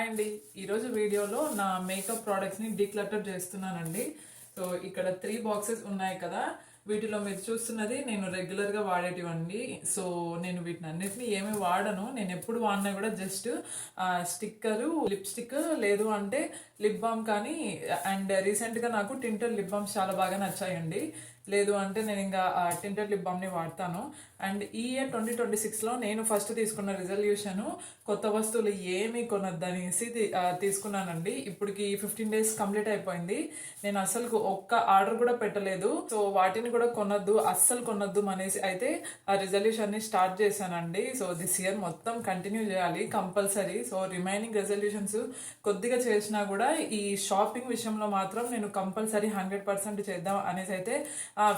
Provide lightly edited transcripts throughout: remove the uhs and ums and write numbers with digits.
Hi అండి. ఈరోజు వీడియోలో నా మేకప్ ప్రోడక్ట్స్ని డీక్లటర్ చేస్తున్నానండి. సో ఇక్కడ 3 బాక్సెస్ ఉన్నాయి కదా, వీటిలో మీరు చూస్తున్నది నేను రెగ్యులర్గా వాడేటివండి. సో నేను వీటిని అన్నిటిని ఏమీ వాడను. నేను ఎప్పుడు వాడినా కూడా జస్ట్ స్టిక్కరు, లిప్స్టిక్, లేదు అంటే లిప్ బామ్ కానీ, అండ్ రీసెంట్గా నాకు టింటెడ్ లిప్ బామ్స్ చాలా బాగా నచ్చాయండి. లేదు అంటే నేను ఇంకా టింటెడ్ లిప్ బామ్ని వాడతాను. అండ్ ఈ ఇయర్ 2026లో నేను ఫస్ట్ తీసుకున్న రిజల్యూషన్ కొత్త వస్తువులు ఏమీ కొనొద్దనేసి తీసుకున్నానండి. ఇప్పటికి 15 days కంప్లీట్ అయిపోయింది. నేను అసలు ఒక్క ఆర్డర్ కూడా పెట్టలేదు. సో వాటిని కూడా కొనొద్దు, అస్సలు కొనొద్దు అనేసి అయితే ఆ రిజల్యూషన్ని స్టార్ట్ చేశానండి. సో దిస్ ఇయర్ మొత్తం కంటిన్యూ చేయాలి కంపల్సరీ. సో రిమైనింగ్ రెజల్యూషన్స్ కొద్దిగా చేసినా కూడా ఈ షాపింగ్ విషయంలో మాత్రం నేను కంపల్సరీ 100% చేద్దాం అనేసి అయితే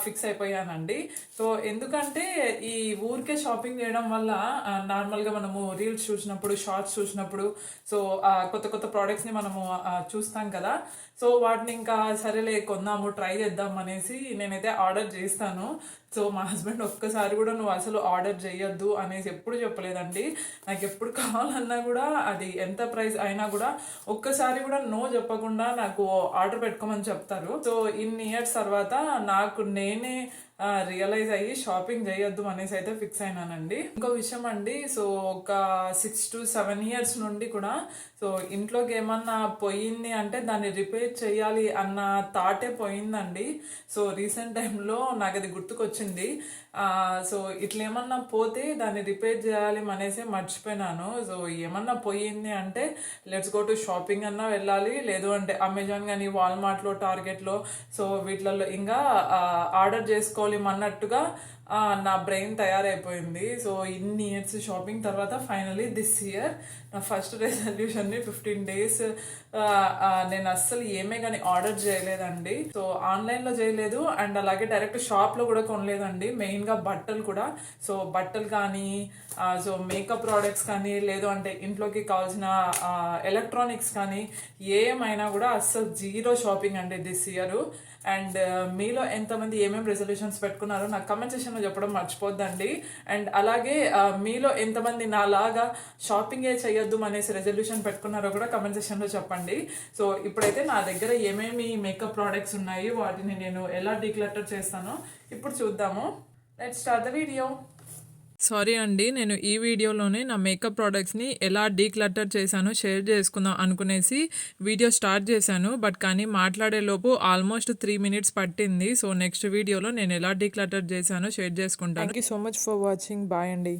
ఫిక్స్ అయిపోయానండి. సో ఎందుకంటే ఈ ఊరికే షాపింగ్ చేయడం వల్ల నార్మల్గా మనము రీల్స్ చూసినప్పుడు, షార్ట్స్ చూసినప్పుడు, సో కొత్త కొత్త ప్రోడక్ట్స్ని మనము చూస్తాం కదా, సో వాటిని ఇంకా సరేలే కొందాము, ట్రై చేద్దాం అనేసి నేనైతే ఆర్డర్ చేస్తాను. సో మా హస్బెండ్ ఒక్కసారి కూడా నువ్వు అసలు ఆర్డర్ చేయొద్దు అనేసి ఎప్పుడు చెప్పలేదండి. నాకు ఎప్పుడు కావాలన్నా కూడా అది ఎంత ప్రైస్ అయినా కూడా ఒక్కసారి కూడా నో చెప్పకుండా నాకు ఆర్డర్ పెట్టుకోమని చెప్తారు. సో ఇన్ని ఇయర్స్ తర్వాత నాకు నేనే రియలైజ్ అయ్యి షాపింగ్ చేయొద్దు అనేసి అయితే ఫిక్స్ అయినానండి. ఇంకో విషయం అండి, సో ఒక 6 to 7 years నుండి కూడా సో ఇంట్లోకి ఏమన్నా పోయింది అంటే దాన్ని రిపేర్ చేయాలి అన్న థాటే పోయిందండి. సో రీసెంట్ టైంలో నాకు అది గుర్తుకొచ్చింది. సో ఇట్లా ఏమన్నా పోతే దాన్ని రిపేర్ చేయాలి అనేసి మర్చిపోయినాను. సో ఏమన్నా పోయింది అంటే లెట్స్ గో టు షాపింగ్ అన్నా వెళ్ళాలి, లేదు అంటే అమెజాన్ కానీ, వాల్మార్ట్లో, టార్గెట్లో, సో వీటిలలో ఇంకా ఆర్డర్ చేసుకోవాలి అన్నట్టుగా నా బ్రెయిన్ తయారైపోయింది. సో ఇన్ని ఇయర్స్ షాపింగ్ తర్వాత ఫైనలీ దిస్ ఇయర్ నా ఫస్ట్ రెజల్యూషన్ని 15 days నేను అస్సలు ఏమే కానీ ఆర్డర్ చేయలేదండి. సో ఆన్లైన్లో చేయలేదు, అండ్ అలాగే డైరెక్ట్ షాప్లో కూడా కొనలేదండి. మెయిన్గా బట్టలు కూడా, సో బట్టలు కానీ, సో మేకప్ ప్రోడక్ట్స్ కానీ, లేదు అంటే ఇంట్లోకి కావాల్సిన ఎలక్ట్రానిక్స్ కానీ ఏమైనా కూడా అస్సలు జీరో షాపింగ్ అండి దిస్ ఇయర్. అండ్ మీలో ఎంతమంది ఏమేమి రెజల్యూషన్స్ పెట్టుకున్నారో నాకు కమెంట్ సెక్షన్లో చెప్పడం మర్చిపోద్దండి. అండ్ అలాగే మీలో ఎంతమంది నాలాగా షాపింగే చేయొద్దు అనేసి రెజల్యూషన్ పెట్టుకున్నారో కూడా కమెంట్ సెక్షన్లో చెప్పండి. సో ఇప్పుడైతే నా దగ్గర ఏమేమి మేకప్ ప్రోడక్ట్స్ ఉన్నాయి, వాటిని నేను ఎలా డీక్లటర్ చేస్తానో ఇప్పుడు చూద్దాము. Let's start the video. Sorry అండి, నేను ఈ వీడియోలోనే నా మేకప్ ప్రోడక్ట్స్ని ఎలా డీక్లటర్ చేశానో షేర్ చేసుకుందాం అనుకునేసి వీడియో స్టార్ట్ చేశాను. బట్ కానీ మాట్లాడేలోపు ఆల్మోస్ట్ 3 minutes పట్టింది. సో నెక్స్ట్ వీడియోలో నేను ఎలా డీక్లటర్ చేశానో షేర్ చేసుకుంటాను. Thank you so much for watching. Bye అండి.